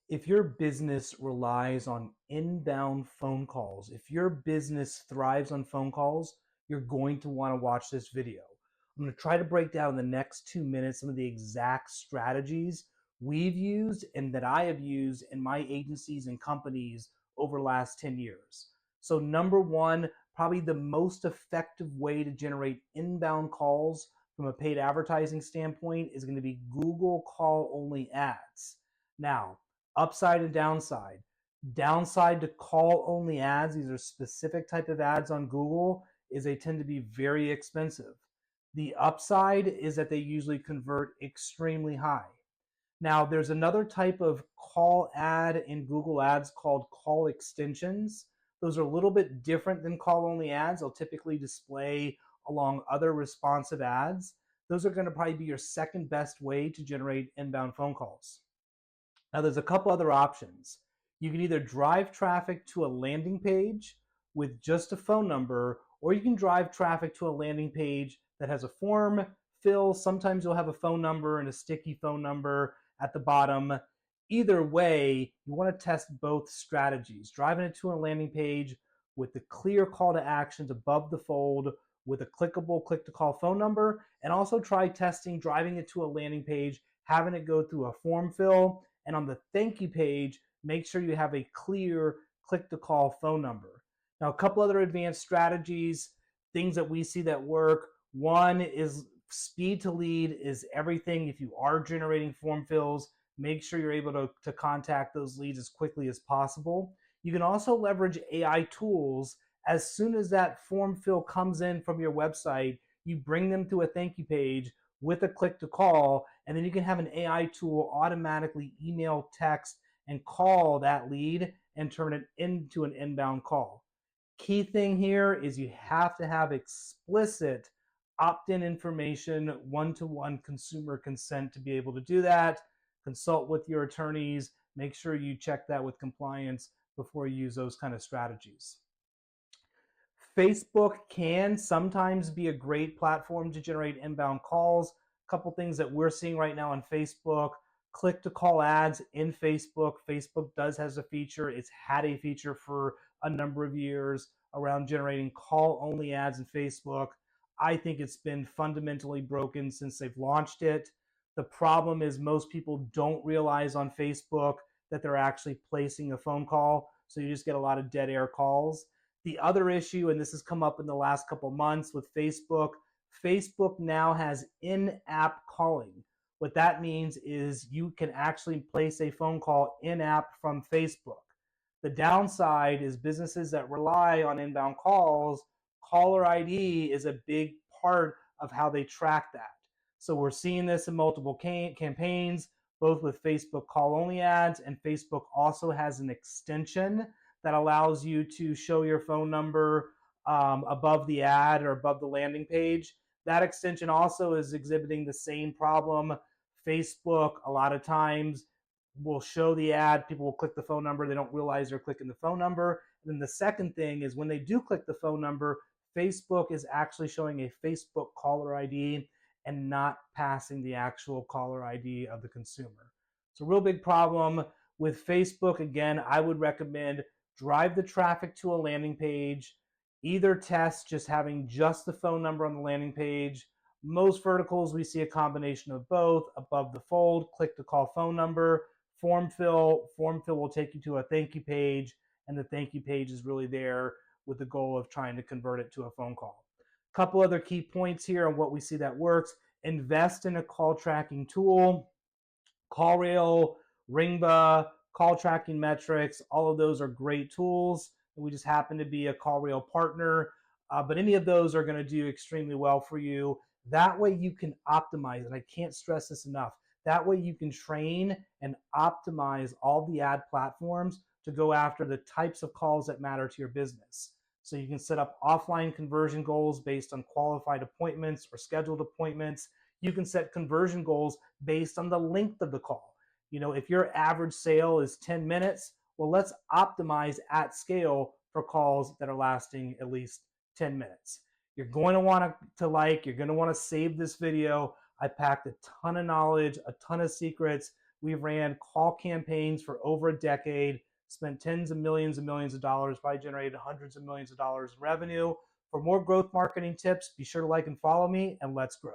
If your business relies on inbound phone calls, if your business thrives on phone calls, you're going to want to watch this video. I'm going to try to break down in the next 2 minutes some of the exact strategies we've used and that I have used in my agencies and companies over the last 10 years. So, number one, probably the most effective way to generate inbound calls from a paid advertising standpoint is going to be Google call only ads. Now, upside and downside. Downside to call only ads, these are specific type of ads on Google, is they tend to be very expensive. The upside is that they usually convert extremely high. Now, there's another type of call ad in Google Ads called call extensions. Those are a little bit different than call only ads. They'll typically display along other responsive ads. Those are going to probably be your second best way to generate inbound phone calls. Now, there's a couple other options. You can either drive traffic to a landing page with just a phone number, or you can drive traffic to a landing page that has a form fill. Sometimes you'll have a phone number and a sticky phone number at the bottom. Either way, you want to test both strategies. Driving it to a landing page with the clear call to actions above the fold with a clickable click to call phone number, and also try testing driving it to a landing page, having it go through a form fill, and on the thank you page, make sure you have a clear click to call phone number. Now, a couple other advanced strategies, things that we see that work. One is speed to lead is everything. If you are generating form fills, make sure you're able to contact those leads as quickly as possible. You can also leverage AI tools. As soon as that form fill comes in from your website, you bring them to a thank you page with a click to call, and then you can have an AI tool automatically email, text, and call that lead and turn it into an inbound call. Key thing here is you have to have explicit opt-in information, one-to-one consumer consent to be able to do that. Consult with your attorneys. Make sure you check that with compliance before you use those kind of strategies. Facebook can sometimes be a great platform to generate inbound calls. A couple things that we're seeing right now on Facebook: click to call ads in Facebook. Facebook does has a feature. It's had a feature for a number of years around generating call only ads in Facebook. I think it's been fundamentally broken since they've launched it. The problem is most people don't realize on Facebook that they're actually placing a phone call. So you just get a lot of dead air calls. The other issue, and this has come up in the last couple months with Facebook, Facebook now has in-app calling. What that means is you can actually place a phone call in-app from Facebook. The downside is businesses that rely on inbound calls, caller ID is a big part of how they track that. So we're seeing this in multiple campaigns, both with Facebook call only ads, and Facebook also has an extension that allows you to show your phone number above the ad or above the landing page. That extension also is exhibiting the same problem. Facebook, a lot of times, will show the ad, people will click the phone number, they don't realize they're clicking the phone number. And then the second thing is when they do click the phone number, Facebook is actually showing a Facebook caller ID and not passing the actual caller ID of the consumer. It's a real big problem with Facebook. Again, I would recommend drive the traffic to a landing page, either test just having just the phone number on the landing page. Most verticals, we see a combination of both: above the fold, click to call phone number, form fill. Form fill will take you to a thank you page, and the thank you page is really there with the goal of trying to convert it to a phone call. A couple other key points here on what we see that works: invest in a call tracking tool. CallRail, Ringba, call tracking metrics, all of those are great tools. We just happen to be a CallRail partner, but any of those are going to do extremely well for you. That way you can optimize, and I can't stress this enough. That way you can train and optimize all the ad platforms to go after the types of calls that matter to your business. So you can set up offline conversion goals based on qualified appointments or scheduled appointments. You can set conversion goals based on the length of the call. You know, if your average sale is 10 minutes, well, let's optimize at scale for calls that are lasting at least 10 minutes. You're going to want you're going to want to save this video. I packed a ton of knowledge, a ton of secrets We've ran call campaigns for over a decade, spent tens of millions of dollars, probably generated hundreds of millions of dollars in revenue. For more growth marketing tips, be sure to like and follow me, and let's grow.